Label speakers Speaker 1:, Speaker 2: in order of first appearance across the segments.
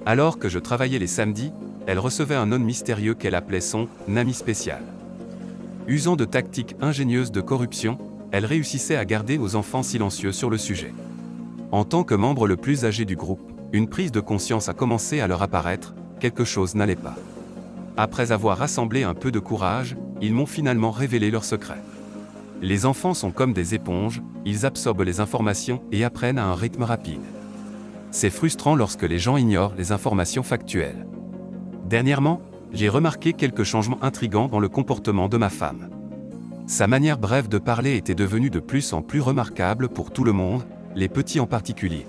Speaker 1: Alors que je travaillais les samedis, elle recevait un homme mystérieux qu'elle appelait son « ami spécial ». Usant de tactiques ingénieuses de corruption, elle réussissait à garder aux enfants silencieux sur le sujet. En tant que membre le plus âgé du groupe, une prise de conscience a commencé à leur apparaître, quelque chose n'allait pas. Après avoir rassemblé un peu de courage, ils m'ont finalement révélé leur secret. Les enfants sont comme des éponges, ils absorbent les informations et apprennent à un rythme rapide. C'est frustrant lorsque les gens ignorent les informations factuelles. Dernièrement, j'ai remarqué quelques changements intrigants dans le comportement de ma femme. Sa manière brève de parler était devenue de plus en plus remarquable pour tout le monde, les petits en particulier.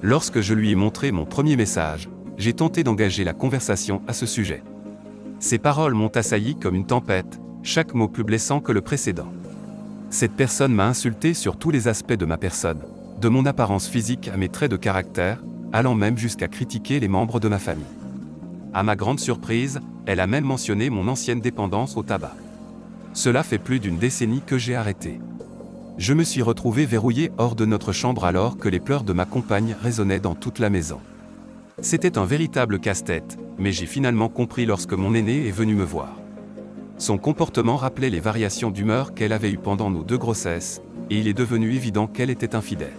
Speaker 1: Lorsque je lui ai montré mon premier message, j'ai tenté d'engager la conversation à ce sujet. Ses paroles m'ont assailli comme une tempête, chaque mot plus blessant que le précédent. Cette personne m'a insulté sur tous les aspects de ma personne, de mon apparence physique à mes traits de caractère, allant même jusqu'à critiquer les membres de ma famille. À ma grande surprise, elle a même mentionné mon ancienne dépendance au tabac. Cela fait plus d'une décennie que j'ai arrêté. Je me suis retrouvé verrouillé hors de notre chambre alors que les pleurs de ma compagne résonnaient dans toute la maison. C'était un véritable casse-tête, mais j'ai finalement compris lorsque mon aîné est venu me voir. Son comportement rappelait les variations d'humeur qu'elle avait eues pendant nos 2 grossesses, et il est devenu évident qu'elle était infidèle.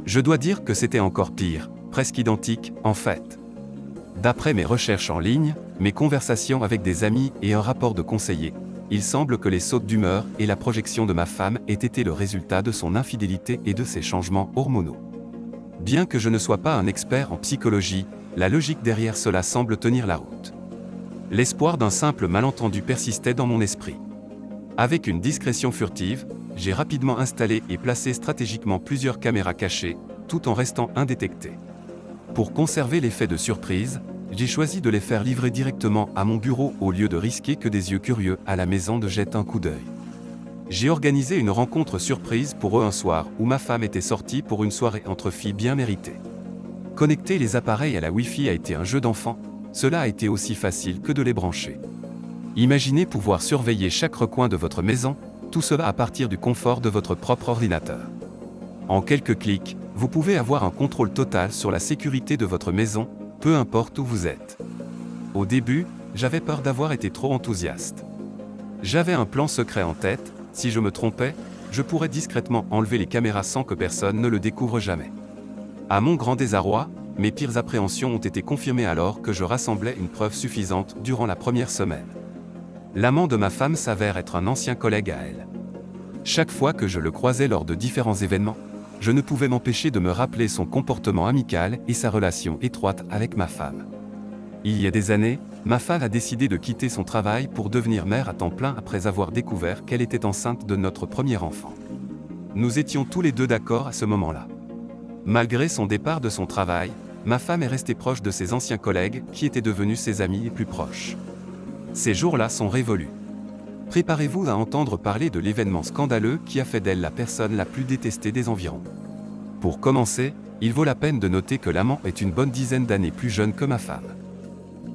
Speaker 1: Je dois dire que c'était encore pire, presque identique, en fait. D'après mes recherches en ligne, mes conversations avec des amis et un rapport de conseiller, il semble que les sautes d'humeur et la projection de ma femme aient été le résultat de son infidélité et de ses changements hormonaux. Bien que je ne sois pas un expert en psychologie, la logique derrière cela semble tenir la route. L'espoir d'un simple malentendu persistait dans mon esprit. Avec une discrétion furtive, j'ai rapidement installé et placé stratégiquement plusieurs caméras cachées, tout en restant indétecté. Pour conserver l'effet de surprise, j'ai choisi de les faire livrer directement à mon bureau au lieu de risquer que des yeux curieux à la maison ne jettent un coup d'œil. J'ai organisé une rencontre surprise pour eux un soir où ma femme était sortie pour une soirée entre filles bien méritée. Connecter les appareils à la Wi-Fi a été un jeu d'enfant, cela a été aussi facile que de les brancher. Imaginez pouvoir surveiller chaque recoin de votre maison, tout cela à partir du confort de votre propre ordinateur. En quelques clics, vous pouvez avoir un contrôle total sur la sécurité de votre maison, peu importe où vous êtes. Au début, j'avais peur d'avoir été trop enthousiaste. J'avais un plan secret en tête, si je me trompais, je pourrais discrètement enlever les caméras sans que personne ne le découvre jamais. À mon grand désarroi, mes pires appréhensions ont été confirmées alors que je rassemblais une preuve suffisante durant la première semaine. L'amant de ma femme s'avère être un ancien collègue à elle. Chaque fois que je le croisais lors de différents événements, je ne pouvais m'empêcher de me rappeler son comportement amical et sa relation étroite avec ma femme. Il y a des années, ma femme a décidé de quitter son travail pour devenir mère à temps plein après avoir découvert qu'elle était enceinte de notre premier enfant. Nous étions tous les deux d'accord à ce moment-là. Malgré son départ de son travail, ma femme est restée proche de ses anciens collègues qui étaient devenus ses amis les plus proches. Ces jours-là sont révolus. Préparez-vous à entendre parler de l'événement scandaleux qui a fait d'elle la personne la plus détestée des environs. Pour commencer, il vaut la peine de noter que l'amant est une bonne dizaine d'années plus jeune que ma femme.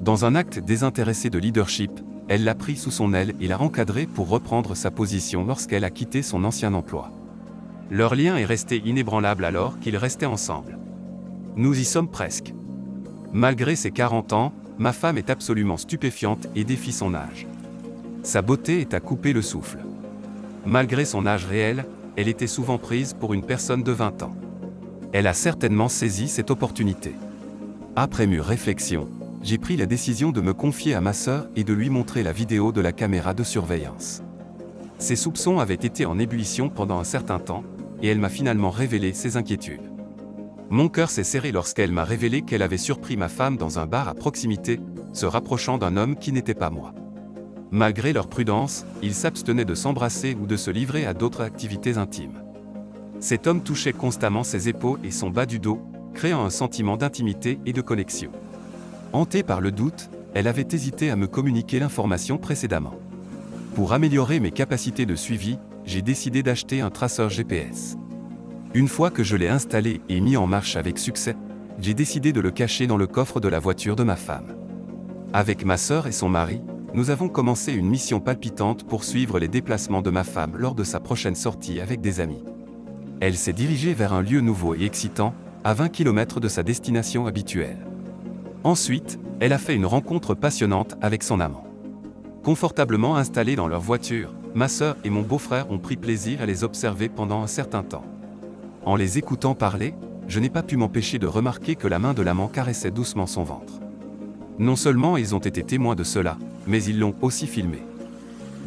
Speaker 1: Dans un acte désintéressé de leadership, elle l'a pris sous son aile et l'a encadré pour reprendre sa position lorsqu'elle a quitté son ancien emploi. Leur lien est resté inébranlable alors qu'ils restaient ensemble. Nous y sommes presque. Malgré ses 40 ans, ma femme est absolument stupéfiante et défie son âge. Sa beauté est à couper le souffle. Malgré son âge réel, elle était souvent prise pour une personne de 20 ans. Elle a certainement saisi cette opportunité. Après mûre réflexion, j'ai pris la décision de me confier à ma sœur et de lui montrer la vidéo de la caméra de surveillance. Ses soupçons avaient été en ébullition pendant un certain temps, et elle m'a finalement révélé ses inquiétudes. Mon cœur s'est serré lorsqu'elle m'a révélé qu'elle avait surpris ma femme dans un bar à proximité, se rapprochant d'un homme qui n'était pas moi. Malgré leur prudence, ils s'abstenaient de s'embrasser ou de se livrer à d'autres activités intimes. Cet homme touchait constamment ses épaules et son bas du dos, créant un sentiment d'intimité et de connexion. Hantée par le doute, elle avait hésité à me communiquer l'information précédemment. Pour améliorer mes capacités de suivi, j'ai décidé d'acheter un traceur GPS. Une fois que je l'ai installé et mis en marche avec succès, j'ai décidé de le cacher dans le coffre de la voiture de ma femme. Avec ma sœur et son mari, nous avons commencé une mission palpitante pour suivre les déplacements de ma femme lors de sa prochaine sortie avec des amis. Elle s'est dirigée vers un lieu nouveau et excitant, à 20 km de sa destination habituelle. Ensuite, elle a fait une rencontre passionnante avec son amant. Confortablement installés dans leur voiture, ma sœur et mon beau-frère ont pris plaisir à les observer pendant un certain temps. En les écoutant parler, je n'ai pas pu m'empêcher de remarquer que la main de l'amant caressait doucement son ventre. Non seulement ils ont été témoins de cela, mais ils l'ont aussi filmé.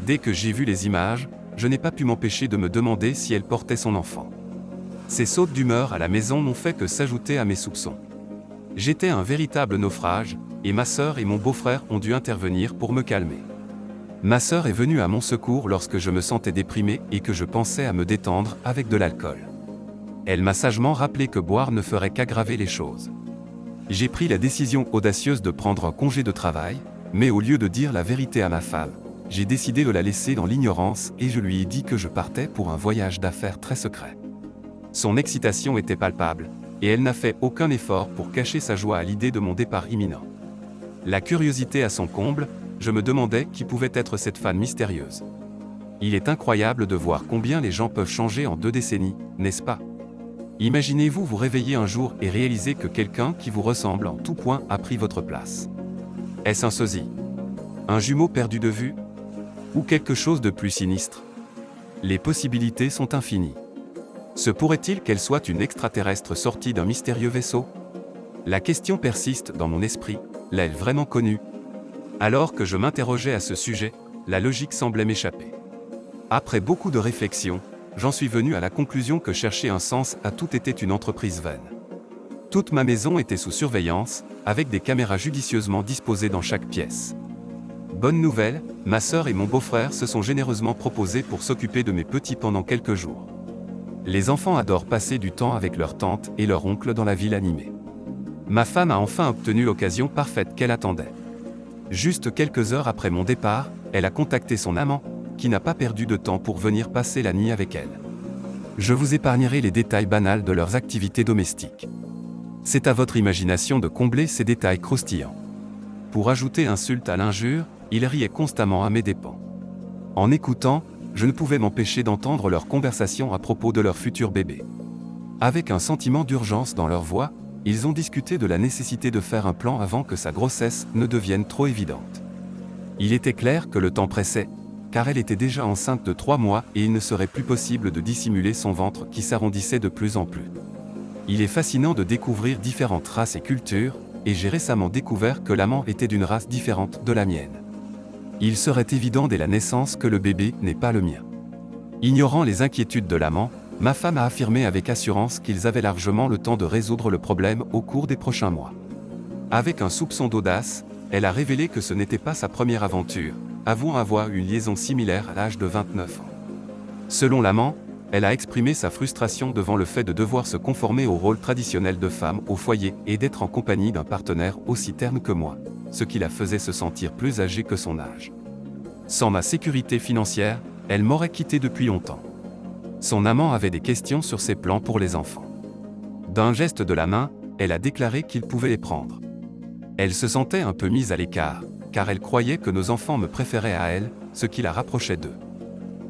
Speaker 1: Dès que j'ai vu les images, je n'ai pas pu m'empêcher de me demander si elle portait son enfant. Ces sautes d'humeur à la maison n'ont fait que s'ajouter à mes soupçons. J'étais un véritable naufrage, et ma sœur et mon beau-frère ont dû intervenir pour me calmer. Ma sœur est venue à mon secours lorsque je me sentais déprimé et que je pensais à me détendre avec de l'alcool. Elle m'a sagement rappelé que boire ne ferait qu'aggraver les choses. J'ai pris la décision audacieuse de prendre un congé de travail, mais au lieu de dire la vérité à ma femme, j'ai décidé de la laisser dans l'ignorance et je lui ai dit que je partais pour un voyage d'affaires très secret. Son excitation était palpable, et elle n'a fait aucun effort pour cacher sa joie à l'idée de mon départ imminent. La curiosité à son comble, je me demandais qui pouvait être cette femme mystérieuse. Il est incroyable de voir combien les gens peuvent changer en 2 décennies, n'est-ce pas? Imaginez-vous vous réveiller un jour et réaliser que quelqu'un qui vous ressemble en tout point a pris votre place. Est-ce un sosie? Un jumeau perdu de vue? Ou quelque chose de plus sinistre? Les possibilités sont infinies. Se pourrait-il qu'elle soit une extraterrestre sortie d'un mystérieux vaisseau? La question persiste dans mon esprit, l'a-t-elle vraiment connue? Alors que je m'interrogeais à ce sujet, la logique semblait m'échapper. Après beaucoup de réflexions, j'en suis venu à la conclusion que chercher un sens à tout était une entreprise vaine. Toute ma maison était sous surveillance, avec des caméras judicieusement disposées dans chaque pièce. Bonne nouvelle, ma sœur et mon beau-frère se sont généreusement proposés pour s'occuper de mes petits pendant quelques jours. Les enfants adorent passer du temps avec leur tante et leur oncle dans la ville animée. Ma femme a enfin obtenu l'occasion parfaite qu'elle attendait. Juste quelques heures après mon départ, elle a contacté son amant, qui n'a pas perdu de temps pour venir passer la nuit avec elle. Je vous épargnerai les détails banals de leurs activités domestiques. C'est à votre imagination de combler ces détails croustillants. Pour ajouter insulte à l'injure, ils riaient constamment à mes dépens. En écoutant, je ne pouvais m'empêcher d'entendre leur conversation à propos de leur futur bébé. Avec un sentiment d'urgence dans leur voix, ils ont discuté de la nécessité de faire un plan avant que sa grossesse ne devienne trop évidente. Il était clair que le temps pressait, car elle était déjà enceinte de 3 mois et il ne serait plus possible de dissimuler son ventre qui s'arrondissait de plus en plus. Il est fascinant de découvrir différentes races et cultures, et j'ai récemment découvert que l'amant était d'une race différente de la mienne. Il serait évident dès la naissance que le bébé n'est pas le mien. Ignorant les inquiétudes de l'amant, ma femme a affirmé avec assurance qu'ils avaient largement le temps de résoudre le problème au cours des prochains mois. Avec un soupçon d'audace, elle a révélé que ce n'était pas sa première aventure, avouant avoir eu une liaison similaire à l'âge de 29 ans. Selon l'amant, elle a exprimé sa frustration devant le fait de devoir se conformer au rôle traditionnel de femme au foyer et d'être en compagnie d'un partenaire aussi terne que moi, ce qui la faisait se sentir plus âgée que son âge. Sans ma sécurité financière, elle m'aurait quitté depuis longtemps. Son amant avait des questions sur ses plans pour les enfants. D'un geste de la main, elle a déclaré qu'il pouvait les prendre. Elle se sentait un peu mise à l'écart, car elle croyait que nos enfants me préféraient à elle, ce qui la rapprochait d'eux.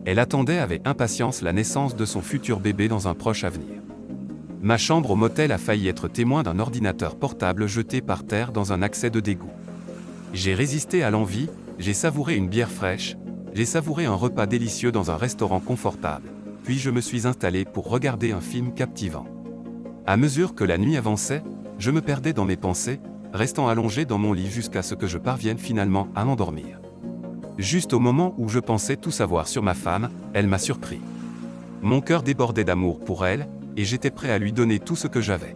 Speaker 1: Elle attendait avec impatience la naissance de son futur bébé dans un proche avenir. Ma chambre au motel a failli être témoin d'un ordinateur portable jeté par terre dans un accès de dégoût. J'ai résisté à l'envie, j'ai savouré une bière fraîche, j'ai savouré un repas délicieux dans un restaurant confortable, puis je me suis installé pour regarder un film captivant. À mesure que la nuit avançait, je me perdais dans mes pensées, restant allongé dans mon lit jusqu'à ce que je parvienne finalement à m'endormir. Juste au moment où je pensais tout savoir sur ma femme, elle m'a surpris. Mon cœur débordait d'amour pour elle, et j'étais prêt à lui donner tout ce que j'avais.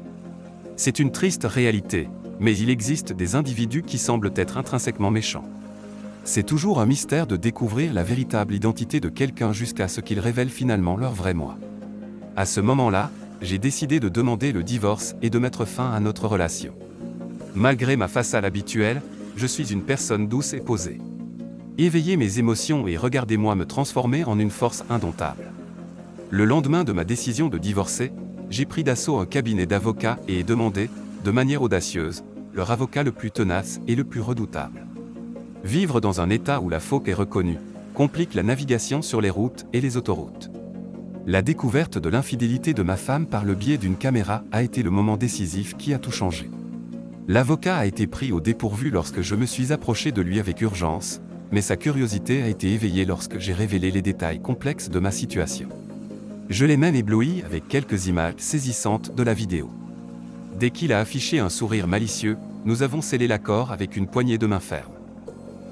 Speaker 1: C'est une triste réalité, mais il existe des individus qui semblent être intrinsèquement méchants. C'est toujours un mystère de découvrir la véritable identité de quelqu'un jusqu'à ce qu'il révèle finalement leur vrai moi. À ce moment-là, j'ai décidé de demander le divorce et de mettre fin à notre relation. Malgré ma façade habituelle, je suis une personne douce et posée. Éveillez mes émotions et regardez-moi me transformer en une force indomptable. Le lendemain de ma décision de divorcer, j'ai pris d'assaut un cabinet d'avocats et ai demandé, de manière audacieuse, leur avocat le plus tenace et le plus redoutable. Vivre dans un état où la faute est reconnue, complique la navigation sur les routes et les autoroutes. La découverte de l'infidélité de ma femme par le biais d'une caméra a été le moment décisif qui a tout changé. L'avocat a été pris au dépourvu lorsque je me suis approché de lui avec urgence, mais sa curiosité a été éveillée lorsque j'ai révélé les détails complexes de ma situation. Je l'ai même ébloui avec quelques images saisissantes de la vidéo. Dès qu'il a affiché un sourire malicieux, nous avons scellé l'accord avec une poignée de main ferme.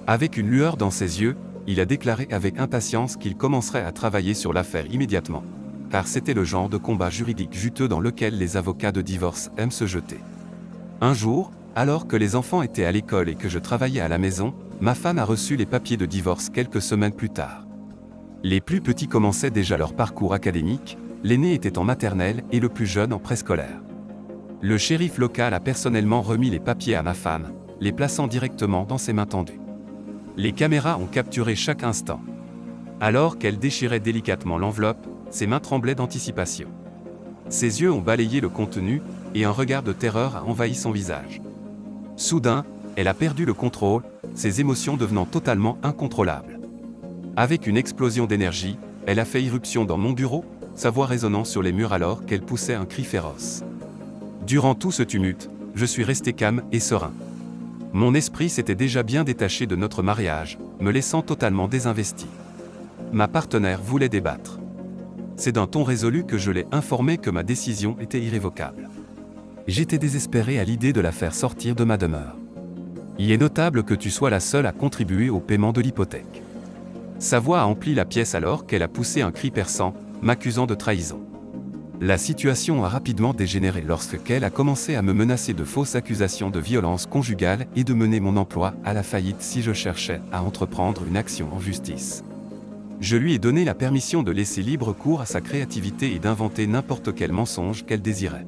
Speaker 1: Avec une lueur dans ses yeux, il a déclaré avec impatience qu'il commencerait à travailler sur l'affaire immédiatement, car c'était le genre de combat juridique juteux dans lequel les avocats de divorce aiment se jeter. Un jour, alors que les enfants étaient à l'école et que je travaillais à la maison, ma femme a reçu les papiers de divorce quelques semaines plus tard. Les plus petits commençaient déjà leur parcours académique, l'aîné était en maternelle et le plus jeune en préscolaire. Le shérif local a personnellement remis les papiers à ma femme, les plaçant directement dans ses mains tendues. Les caméras ont capturé chaque instant. Alors qu'elle déchirait délicatement l'enveloppe, ses mains tremblaient d'anticipation. Ses yeux ont balayé le contenu, et un regard de terreur a envahi son visage. Soudain, elle a perdu le contrôle, ses émotions devenant totalement incontrôlables. Avec une explosion d'énergie, elle a fait irruption dans mon bureau, sa voix résonnant sur les murs alors qu'elle poussait un cri féroce. Durant tout ce tumulte, je suis resté calme et serein. Mon esprit s'était déjà bien détaché de notre mariage, me laissant totalement désinvesti. Ma partenaire voulait débattre. C'est d'un ton résolu que je l'ai informé que ma décision était irrévocable. J'étais désespéré à l'idée de la faire sortir de ma demeure. Il est notable que tu sois la seule à contribuer au paiement de l'hypothèque. Sa voix a empli la pièce alors qu'elle a poussé un cri perçant, m'accusant de trahison. La situation a rapidement dégénéré lorsqu'elle a commencé à me menacer de fausses accusations de violence conjugale et de mener mon emploi à la faillite si je cherchais à entreprendre une action en justice. Je lui ai donné la permission de laisser libre cours à sa créativité et d'inventer n'importe quel mensonge qu'elle désirait.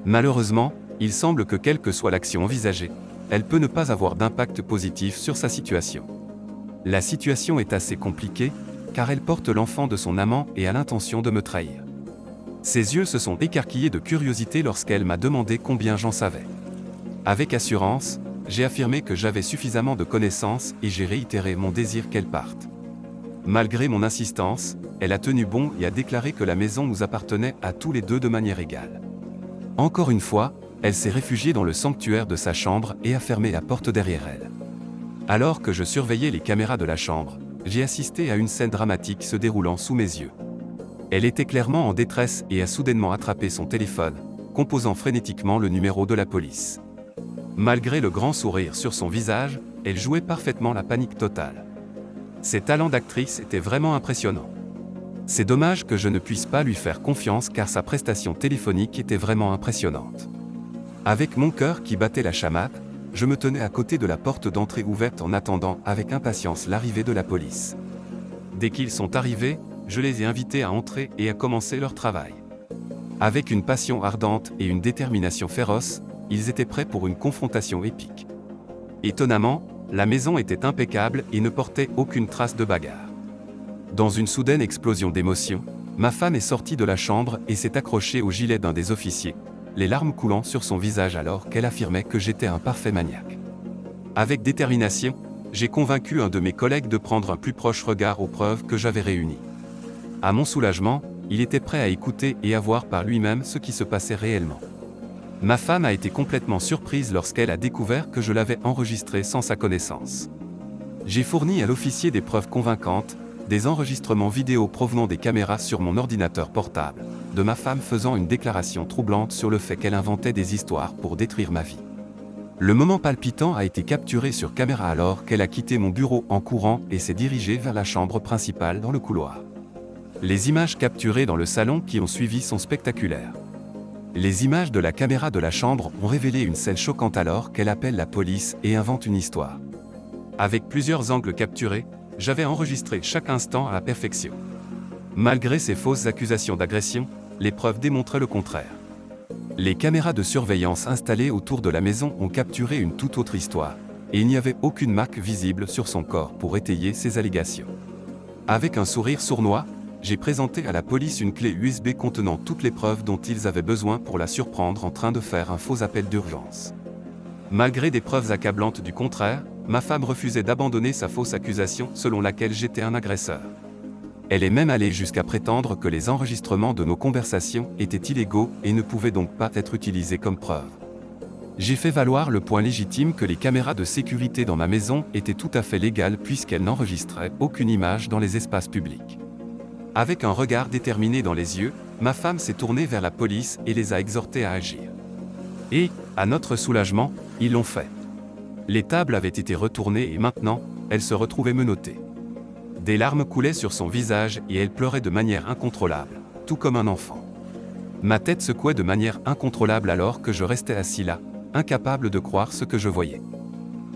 Speaker 1: Malheureusement, il semble que quelle que soit l'action envisagée, elle peut ne pas avoir d'impact positif sur sa situation. La situation est assez compliquée, car elle porte l'enfant de son amant et a l'intention de me trahir. Ses yeux se sont écarquillés de curiosité lorsqu'elle m'a demandé combien j'en savais. Avec assurance, j'ai affirmé que j'avais suffisamment de connaissances et j'ai réitéré mon désir qu'elle parte. Malgré mon insistance, elle a tenu bon et a déclaré que la maison nous appartenait à tous les deux de manière égale. Encore une fois, elle s'est réfugiée dans le sanctuaire de sa chambre et a fermé la porte derrière elle. Alors que je surveillais les caméras de la chambre, j'ai assisté à une scène dramatique se déroulant sous mes yeux. Elle était clairement en détresse et a soudainement attrapé son téléphone, composant frénétiquement le numéro de la police. Malgré le grand sourire sur son visage, elle jouait parfaitement la panique totale. Ses talents d'actrice étaient vraiment impressionnants. C'est dommage que je ne puisse pas lui faire confiance car sa prestation téléphonique était vraiment impressionnante. Avec mon cœur qui battait la chamade, je me tenais à côté de la porte d'entrée ouverte en attendant avec impatience l'arrivée de la police. Dès qu'ils sont arrivés, je les ai invités à entrer et à commencer leur travail. Avec une passion ardente et une détermination féroce, ils étaient prêts pour une confrontation épique. Étonnamment, la maison était impeccable et ne portait aucune trace de bagarre. Dans une soudaine explosion d'émotion, ma femme est sortie de la chambre et s'est accrochée au gilet d'un des officiers, les larmes coulant sur son visage alors qu'elle affirmait que j'étais un parfait maniaque. Avec détermination, j'ai convaincu un de mes collègues de prendre un plus proche regard aux preuves que j'avais réunies. À mon soulagement, il était prêt à écouter et à voir par lui-même ce qui se passait réellement. Ma femme a été complètement surprise lorsqu'elle a découvert que je l'avais enregistré sans sa connaissance. J'ai fourni à l'officier des preuves convaincantes, des enregistrements vidéo provenant des caméras sur mon ordinateur portable, de ma femme faisant une déclaration troublante sur le fait qu'elle inventait des histoires pour détruire ma vie. Le moment palpitant a été capturé sur caméra alors qu'elle a quitté mon bureau en courant et s'est dirigée vers la chambre principale dans le couloir. Les images capturées dans le salon qui ont suivi sont spectaculaires. Les images de la caméra de la chambre ont révélé une scène choquante alors qu'elle appelle la police et invente une histoire. Avec plusieurs angles capturés, j'avais enregistré chaque instant à la perfection. Malgré ces fausses accusations d'agression, les preuves démontraient le contraire. Les caméras de surveillance installées autour de la maison ont capturé une toute autre histoire, et il n'y avait aucune marque visible sur son corps pour étayer ces allégations. Avec un sourire sournois, j'ai présenté à la police une clé USB contenant toutes les preuves dont ils avaient besoin pour la surprendre en train de faire un faux appel d'urgence. Malgré des preuves accablantes du contraire, ma femme refusait d'abandonner sa fausse accusation selon laquelle j'étais un agresseur. Elle est même allée jusqu'à prétendre que les enregistrements de nos conversations étaient illégaux et ne pouvaient donc pas être utilisés comme preuve. J'ai fait valoir le point légitime que les caméras de sécurité dans ma maison étaient tout à fait légales puisqu'elles n'enregistraient aucune image dans les espaces publics. Avec un regard déterminé dans les yeux, ma femme s'est tournée vers la police et les a exhortés à agir. Et, à notre soulagement, ils l'ont fait. Les tables avaient été retournées et maintenant, elle se retrouvait menottée. Des larmes coulaient sur son visage et elle pleurait de manière incontrôlable, tout comme un enfant. Ma tête secouait de manière incontrôlable alors que je restais assis là, incapable de croire ce que je voyais.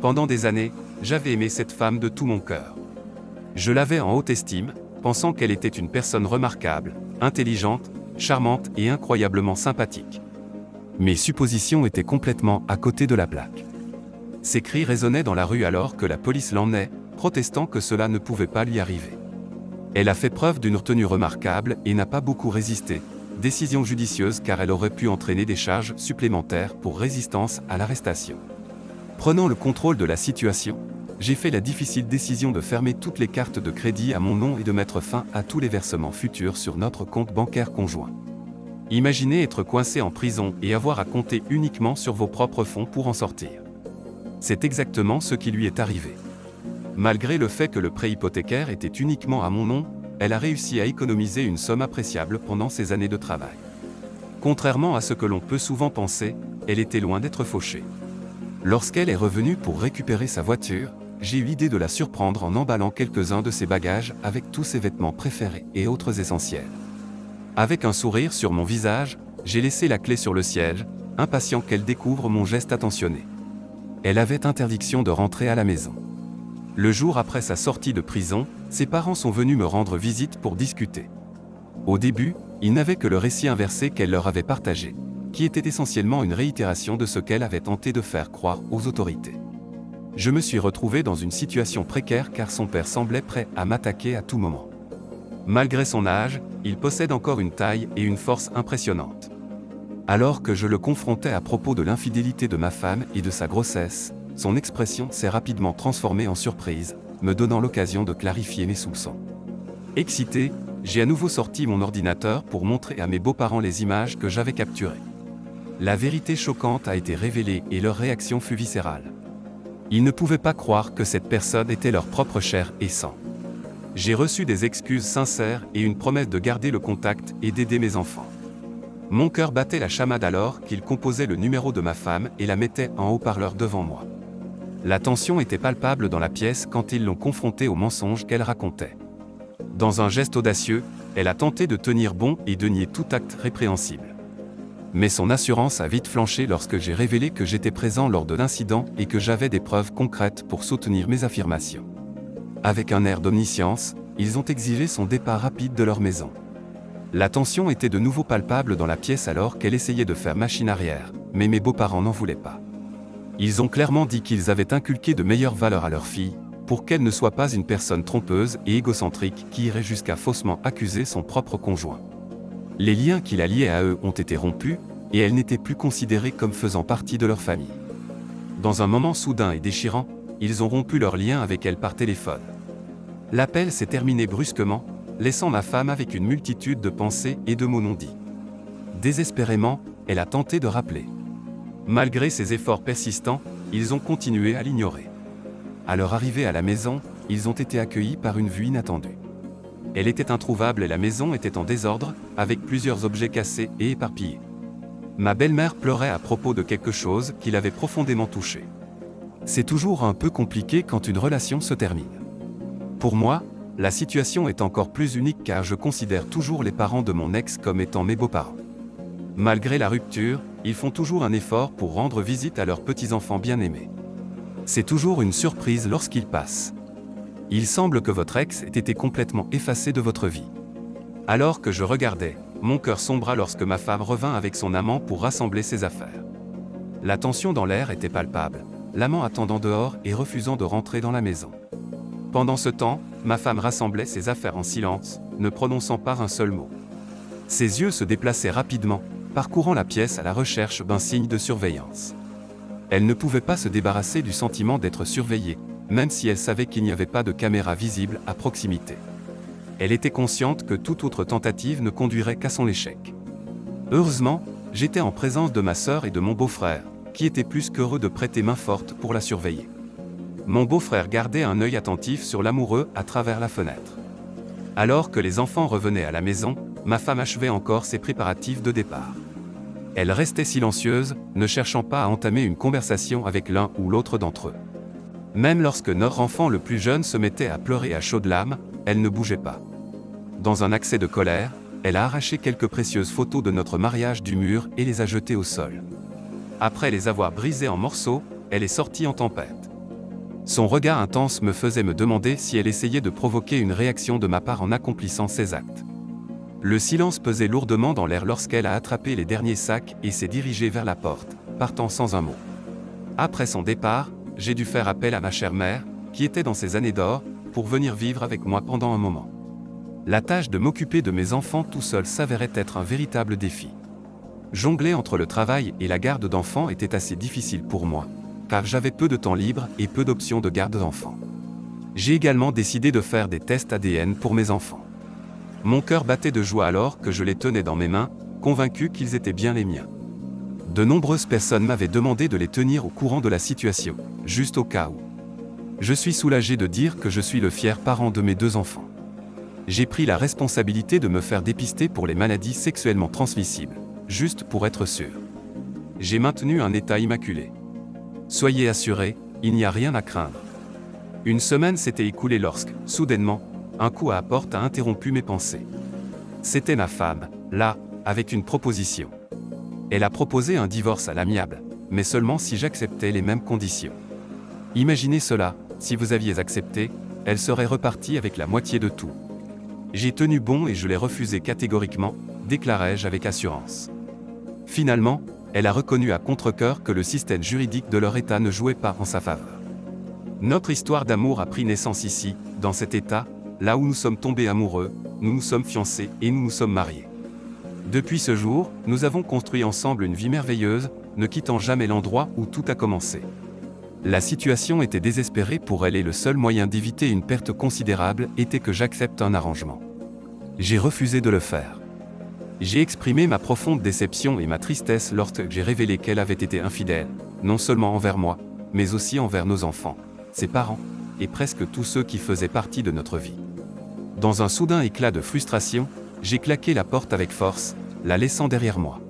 Speaker 1: Pendant des années, j'avais aimé cette femme de tout mon cœur. Je l'avais en haute estime, pensant qu'elle était une personne remarquable, intelligente, charmante et incroyablement sympathique. Mes suppositions étaient complètement à côté de la plaque. Ses cris résonnaient dans la rue alors que la police l'emmenait, protestant que cela ne pouvait pas lui arriver. Elle a fait preuve d'une retenue remarquable et n'a pas beaucoup résisté, décision judicieuse car elle aurait pu entraîner des charges supplémentaires pour résistance à l'arrestation. Prenant le contrôle de la situation, j'ai fait la difficile décision de fermer toutes les cartes de crédit à mon nom et de mettre fin à tous les versements futurs sur notre compte bancaire conjoint. Imaginez être coincé en prison et avoir à compter uniquement sur vos propres fonds pour en sortir. C'est exactement ce qui lui est arrivé. Malgré le fait que le prêt hypothécaire était uniquement à mon nom, elle a réussi à économiser une somme appréciable pendant ses années de travail. Contrairement à ce que l'on peut souvent penser, elle était loin d'être fauchée. Lorsqu'elle est revenue pour récupérer sa voiture, j'ai eu l'idée de la surprendre en emballant quelques-uns de ses bagages avec tous ses vêtements préférés et autres essentiels. Avec un sourire sur mon visage, j'ai laissé la clé sur le siège, impatient qu'elle découvre mon geste attentionné. Elle avait interdiction de rentrer à la maison. Le jour après sa sortie de prison, ses parents sont venus me rendre visite pour discuter. Au début, ils n'avaient que le récit inversé qu'elle leur avait partagé, qui était essentiellement une réitération de ce qu'elle avait tenté de faire croire aux autorités. Je me suis retrouvé dans une situation précaire car son père semblait prêt à m'attaquer à tout moment. Malgré son âge, il possède encore une taille et une force impressionnantes. Alors que je le confrontais à propos de l'infidélité de ma femme et de sa grossesse, son expression s'est rapidement transformée en surprise, me donnant l'occasion de clarifier mes soupçons. Excité, j'ai à nouveau sorti mon ordinateur pour montrer à mes beaux-parents les images que j'avais capturées. La vérité choquante a été révélée et leur réaction fut viscérale. Ils ne pouvaient pas croire que cette personne était leur propre chair et sang. J'ai reçu des excuses sincères et une promesse de garder le contact et d'aider mes enfants. Mon cœur battait la chamade alors qu'ils composaient le numéro de ma femme et la mettaient en haut-parleur devant moi. La tension était palpable dans la pièce quand ils l'ont confrontée au mensonge qu'elle racontait. Dans un geste audacieux, elle a tenté de tenir bon et de nier tout acte répréhensible. Mais son assurance a vite flanché lorsque j'ai révélé que j'étais présent lors de l'incident et que j'avais des preuves concrètes pour soutenir mes affirmations. Avec un air d'omniscience, ils ont exigé son départ rapide de leur maison. La tension était de nouveau palpable dans la pièce alors qu'elle essayait de faire machine arrière, mais mes beaux-parents n'en voulaient pas. Ils ont clairement dit qu'ils avaient inculqué de meilleures valeurs à leur fille, pour qu'elle ne soit pas une personne trompeuse et égocentrique qui irait jusqu'à faussement accuser son propre conjoint. Les liens qui la liaient à eux ont été rompus, et elle n'était plus considérée comme faisant partie de leur famille. Dans un moment soudain et déchirant, ils ont rompu leur lien avec elle par téléphone. L'appel s'est terminé brusquement, laissant ma femme avec une multitude de pensées et de mots non dits. Désespérément, elle a tenté de rappeler. Malgré ses efforts persistants, ils ont continué à l'ignorer. À leur arrivée à la maison, ils ont été accueillis par une vue inattendue. Elle était introuvable et la maison était en désordre, avec plusieurs objets cassés et éparpillés. Ma belle-mère pleurait à propos de quelque chose qui l'avait profondément touchée. C'est toujours un peu compliqué quand une relation se termine. Pour moi, la situation est encore plus unique car je considère toujours les parents de mon ex comme étant mes beaux-parents. Malgré la rupture, ils font toujours un effort pour rendre visite à leurs petits-enfants bien-aimés. C'est toujours une surprise lorsqu'ils passent. Il semble que votre ex ait été complètement effacé de votre vie. Alors que je regardais, mon cœur sombra lorsque ma femme revint avec son amant pour rassembler ses affaires. La tension dans l'air était palpable, l'amant attendant dehors et refusant de rentrer dans la maison. Pendant ce temps, ma femme rassemblait ses affaires en silence, ne prononçant pas un seul mot. Ses yeux se déplaçaient rapidement, parcourant la pièce à la recherche d'un signe de surveillance. Elle ne pouvait pas se débarrasser du sentiment d'être surveillée, même si elle savait qu'il n'y avait pas de caméra visible à proximité. Elle était consciente que toute autre tentative ne conduirait qu'à son échec. Heureusement, j'étais en présence de ma sœur et de mon beau-frère, qui était plus qu'heureux de prêter main forte pour la surveiller. Mon beau-frère gardait un œil attentif sur l'amoureux à travers la fenêtre. Alors que les enfants revenaient à la maison, ma femme achevait encore ses préparatifs de départ. Elle restait silencieuse, ne cherchant pas à entamer une conversation avec l'un ou l'autre d'entre eux. Même lorsque notre enfant le plus jeune se mettait à pleurer à chaudes larmes, elle ne bougeait pas. Dans un accès de colère, elle a arraché quelques précieuses photos de notre mariage du mur et les a jetées au sol. Après les avoir brisées en morceaux, elle est sortie en tempête. Son regard intense me faisait me demander si elle essayait de provoquer une réaction de ma part en accomplissant ses actes. Le silence pesait lourdement dans l'air lorsqu'elle a attrapé les derniers sacs et s'est dirigée vers la porte, partant sans un mot. Après son départ, j'ai dû faire appel à ma chère mère, qui était dans ses années d'or, pour venir vivre avec moi pendant un moment. La tâche de m'occuper de mes enfants tout seul s'avérait être un véritable défi. Jongler entre le travail et la garde d'enfants était assez difficile pour moi, car j'avais peu de temps libre et peu d'options de garde d'enfants. J'ai également décidé de faire des tests ADN pour mes enfants. Mon cœur battait de joie alors que je les tenais dans mes mains, convaincu qu'ils étaient bien les miens. De nombreuses personnes m'avaient demandé de les tenir au courant de la situation, juste au cas où. Je suis soulagé de dire que je suis le fier parent de mes 2 enfants. J'ai pris la responsabilité de me faire dépister pour les maladies sexuellement transmissibles, juste pour être sûr. J'ai maintenu un état immaculé. Soyez assurés, il n'y a rien à craindre. Une semaine s'était écoulée lorsque, soudainement, un coup à la porte a interrompu mes pensées. C'était ma femme, là, avec une proposition. Elle a proposé un divorce à l'amiable, mais seulement si j'acceptais les mêmes conditions. Imaginez cela, si vous aviez accepté, elle serait repartie avec la moitié de tout. J'ai tenu bon et je l'ai refusé catégoriquement, déclarai-je avec assurance. Finalement, elle a reconnu à contre-cœur que le système juridique de leur État ne jouait pas en sa faveur. Notre histoire d'amour a pris naissance ici, dans cet État, là où nous sommes tombés amoureux, nous nous sommes fiancés et nous nous sommes mariés. Depuis ce jour, nous avons construit ensemble une vie merveilleuse, ne quittant jamais l'endroit où tout a commencé. La situation était désespérée pour elle et le seul moyen d'éviter une perte considérable était que j'accepte un arrangement. J'ai refusé de le faire. J'ai exprimé ma profonde déception et ma tristesse lorsque j'ai révélé qu'elle avait été infidèle, non seulement envers moi, mais aussi envers nos enfants, ses parents, et presque tous ceux qui faisaient partie de notre vie. Dans un soudain éclat de frustration, j'ai claqué la porte avec force, la laissant derrière moi.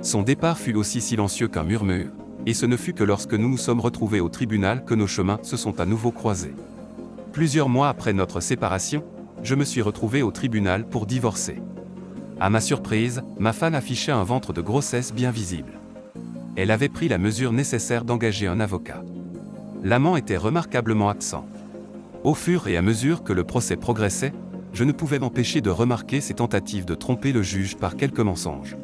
Speaker 1: Son départ fut aussi silencieux qu'un murmure, et ce ne fut que lorsque nous nous sommes retrouvés au tribunal que nos chemins se sont à nouveau croisés. Plusieurs mois après notre séparation, je me suis retrouvé au tribunal pour divorcer. À ma surprise, ma femme affichait un ventre de grossesse bien visible. Elle avait pris la mesure nécessaire d'engager un avocat. L'amant était remarquablement absent. Au fur et à mesure que le procès progressait, je ne pouvais m'empêcher de remarquer ses tentatives de tromper le juge par quelques mensonges.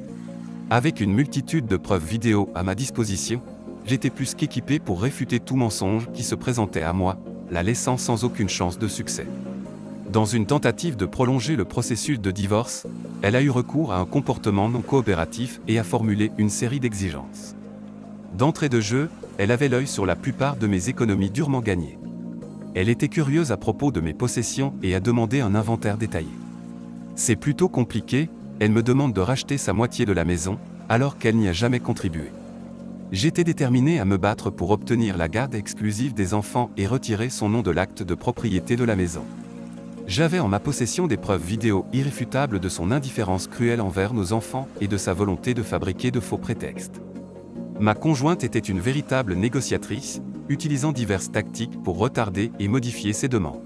Speaker 1: Avec une multitude de preuves vidéo à ma disposition, j'étais plus qu'équipé pour réfuter tout mensonge qui se présentait à moi, la laissant sans aucune chance de succès. Dans une tentative de prolonger le processus de divorce, elle a eu recours à un comportement non coopératif et a formulé une série d'exigences. D'entrée de jeu, elle avait l'œil sur la plupart de mes économies durement gagnées. Elle était curieuse à propos de mes possessions et a demandé un inventaire détaillé. C'est plutôt compliqué, elle me demande de racheter sa moitié de la maison, alors qu'elle n'y a jamais contribué. J'étais déterminé à me battre pour obtenir la garde exclusive des enfants et retirer son nom de l'acte de propriété de la maison. J'avais en ma possession des preuves vidéo irréfutables de son indifférence cruelle envers nos enfants et de sa volonté de fabriquer de faux prétextes. Ma conjointe était une véritable négociatrice, utilisant diverses tactiques pour retarder et modifier ses demandes.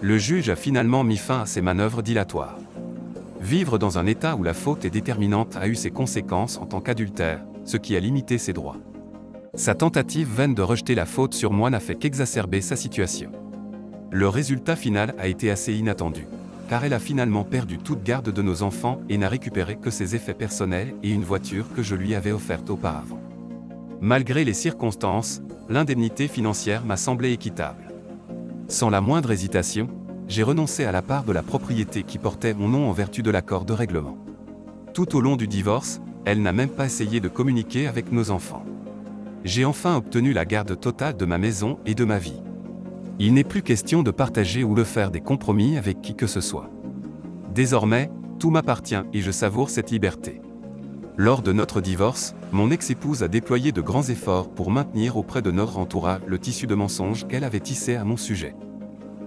Speaker 1: Le juge a finalement mis fin à ces manœuvres dilatoires. Vivre dans un état où la faute est déterminante a eu ses conséquences en tant qu'adultère, ce qui a limité ses droits. Sa tentative vaine de rejeter la faute sur moi n'a fait qu'exacerber sa situation. Le résultat final a été assez inattendu, car elle a finalement perdu toute garde de nos enfants et n'a récupéré que ses effets personnels et une voiture que je lui avais offerte auparavant. Malgré les circonstances, l'indemnité financière m'a semblé équitable. Sans la moindre hésitation, j'ai renoncé à la part de la propriété qui portait mon nom en vertu de l'accord de règlement. Tout au long du divorce, elle n'a même pas essayé de communiquer avec nos enfants. J'ai enfin obtenu la garde totale de ma maison et de ma vie. Il n'est plus question de partager ou de faire des compromis avec qui que ce soit. Désormais, tout m'appartient et je savoure cette liberté. Lors de notre divorce, mon ex-épouse a déployé de grands efforts pour maintenir auprès de notre entourage le tissu de mensonges qu'elle avait tissé à mon sujet.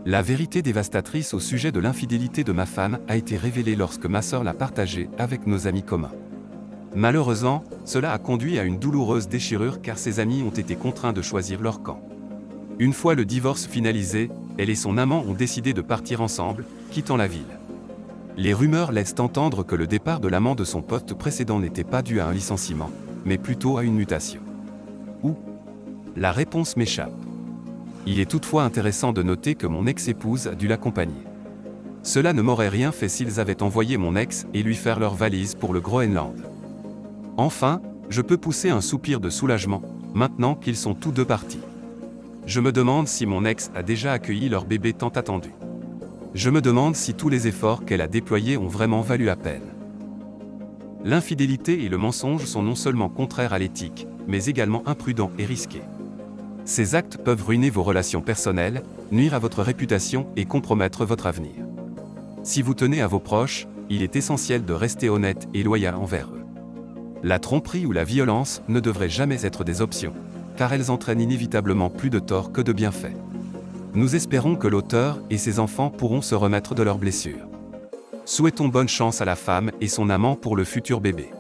Speaker 1: La vérité dévastatrice au sujet de l'infidélité de ma femme a été révélée lorsque ma sœur l'a partagée avec nos amis communs. Malheureusement, cela a conduit à une douloureuse déchirure car ses amis ont été contraints de choisir leur camp. Une fois le divorce finalisé, elle et son amant ont décidé de partir ensemble, quittant la ville. Les rumeurs laissent entendre que le départ de l'amant de son poste précédent n'était pas dû à un licenciement, mais plutôt à une mutation. Où? La réponse m'échappe. Il est toutefois intéressant de noter que mon ex-épouse a dû l'accompagner. Cela ne m'aurait rien fait s'ils avaient envoyé mon ex et lui faire leur valise pour le Groenland. Enfin, je peux pousser un soupir de soulagement, maintenant qu'ils sont tous deux partis. Je me demande si mon ex a déjà accueilli leur bébé tant attendu. Je me demande si tous les efforts qu'elle a déployés ont vraiment valu la peine. L'infidélité et le mensonge sont non seulement contraires à l'éthique, mais également imprudents et risqués. Ces actes peuvent ruiner vos relations personnelles, nuire à votre réputation et compromettre votre avenir. Si vous tenez à vos proches, il est essentiel de rester honnête et loyal envers eux. La tromperie ou la violence ne devraient jamais être des options, car elles entraînent inévitablement plus de tort que de bienfaits. Nous espérons que l'auteur et ses enfants pourront se remettre de leurs blessures. Souhaitons bonne chance à la femme et son amant pour le futur bébé.